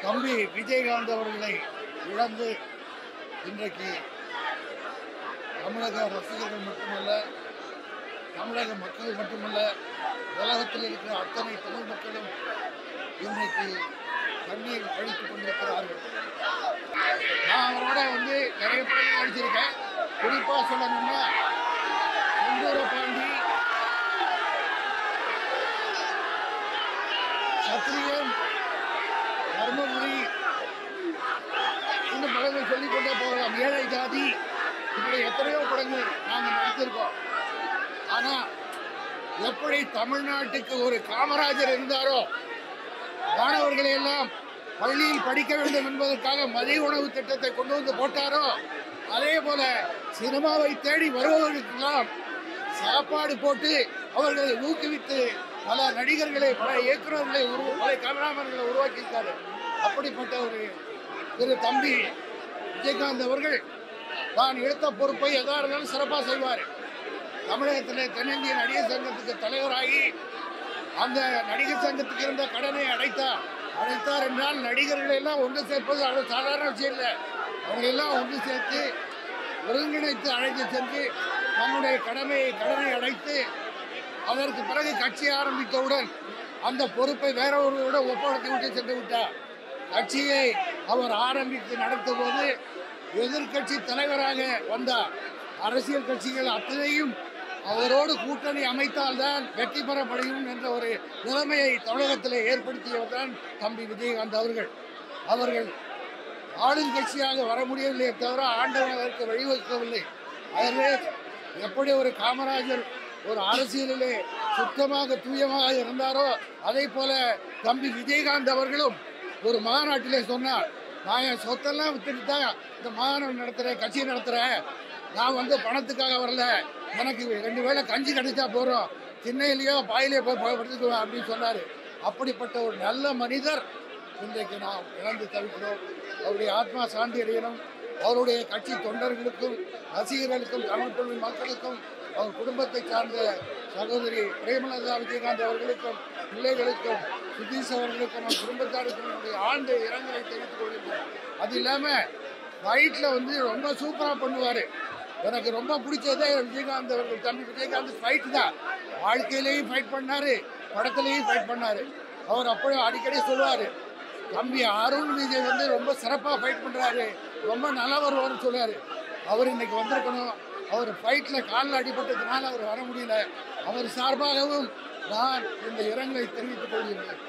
தம்பி விஜயகாந்த் அவர்களை இழந்து இன்றைக்கு தமிழக ரசிகர்கள் மட்டுமல்ல, தமிழக மக்கள் மட்டுமல்ல, உலகத்தில் இருக்கிற அத்தனை தமிழ் மக்களும் இன்றைக்கு கண்ணீர் வடித்துக் கொண்டிருக்கிறார்கள். நான் அவரோட நிறைய படங்கள் நடிச்சிருக்கேன். குறிப்பாக சொல்லணும்னா செந்தூர பாண்டி, சத்திரியன், தர்மபுரி, இன்னும் படங்கள் சொல்லிக்கொண்டே போகலாம். ஏழை ஜாதி, இப்படி எத்தனையோ படங்கள் நாங்கள் நடித்திருக்கோம். ஆனால் எப்படி தமிழ்நாட்டுக்கு ஒரு காமராஜர் இருந்தாரோ, மாணவர்களை எல்லாம் பள்ளியில் படிக்க வேண்டும் என்பதற்காக மதிய உணவு திட்டத்தை கொண்டு வந்து போட்டாரோ, அதே போல சினிமாவை தேடி வருபவர்களுக்கெல்லாம் சாப்பாடு போட்டு அவர்களை ஊக்குவித்து பல நடிகர்களை, பல இயக்குநர்களை, பல கேமராமேன்களை உருவாக்கியிருக்காரு. அப்படிப்பட்ட ஒரு திரு தம்பி விஜயகாந்த் அவர்கள் தான் எடுத்த பொறுப்பை எதா இருந்தாலும் சிறப்பாக செய்வார். தமிழகத்தில் தென்னிந்திய நடிகர் சங்கத்துக்கு தலைவராகி அந்த நடிகர் சங்கத்துக்கு இருந்த கடனை அடைத்தார் என்றால் நடிகர்களை எல்லாம் ஒன்று சேர்ப்பது அது சாதாரண விஷயம் இல்லை. அவங்களெல்லாம் ஒன்று சேர்த்து ஒருங்கிணைத்து அழைத்து சென்று தன்னுடைய கடனை அடைத்து அதற்கு பிறகு கட்சி ஆரம்பித்தவுடன் அந்த பொறுப்பை வேற ஒருவரோட ஒப்படைத்து விட்டு சென்று விட்டார். கட்சியை அவர் ஆரம்பித்து நடத்தும் போது எதிர்கட்சி தலைவராக வந்தார். அரசியல் கட்சிகள் அத்தனையும் அவரோடு கூட்டணி அமைத்தால்தான் வெற்றி பெற முடியும் என்ற ஒரு நிலைமையை தமிழகத்தில் ஏற்படுத்தியவர் தான் தம்பி விஜயகாந்த் அவர்கள். ஆளும் கட்சியாக வர முடியவில்லையே தவிர ஆண்டவன் அதற்கு வழிவகுக்கவில்லை. ஆகவே எப்படி ஒரு காமராஜர் ஒரு அரசியலிலே சுத்தமாக தூயமாக இருந்தாரோ, அதே போல தம்பி விஜயகாந்த் அவர்களும் ஒரு மாநாட்டிலே சொன்னார், நான் என் சொத்தெல்லாம் வித்துட்டு தான் இந்த மாநாடு நடத்துகிறேன், கட்சி நடத்துகிறேன். நான் பணத்துக்காக வரல, எனக்கு 2 வேளை கஞ்சி கிடைச்சா போகிறோம், திண்ணையிலையோ பாயிலையோ போய் படுத்துக்குவேன் அப்படின்னு சொன்னார். அப்படிப்பட்ட ஒரு நல்ல மனிதர் இன்றைக்கு நாம் இழந்து தவிக்கிறோம். அவருடைய ஆத்மா சாந்தி அடையணும். அவருடைய கட்சி தொண்டர்களுக்கும் ரசிகர்களுக்கும் தமிழ் தொழில் மக்களுக்கும் அவர் குடும்பத்தை சார்ந்த சகோதரி பிரேமலதா விஜயகாந்த் அவர்களுக்கும் பிள்ளைகளுக்கும் சுதீஷ் அவர்களுக்கும் அவர் குடும்பத்தாருக்கும் என்னுடைய ஆழ்ந்த இரங்கலை தெரிவித்துக் கொள்கின்றோம். அது இல்லாமல் ஃபைட்டில் ரொம்ப சூப்பராக பண்ணுவார். எனக்கு ரொம்ப பிடிச்சதே விஜயகாந்த் அவர்கள். தம்பி விஜயகாந்த் ஃபைட் தான், வாழ்க்கையிலையும் ஃபைட் பண்ணார், படத்துலையும் ஃபைட் பண்ணார். அவர் அப்படியே அடிக்கடி சொல்லுவார், தம்பி அருண் விஜய் ரொம்ப சிறப்பாக ஃபைட் பண்ணுறாரு, ரொம்ப நல்லா வருவார்னு சொல்லுவார். அவர் இன்னைக்கு வந்திருக்கணும். அவர் ஃபைட்டில் காலில் அடிபட்டதுனால அவர் வர முடியல. அவர் சார்பாகவும் நான் இந்த இரங்கலை தெரிவித்துக் கொள்கிறேன்.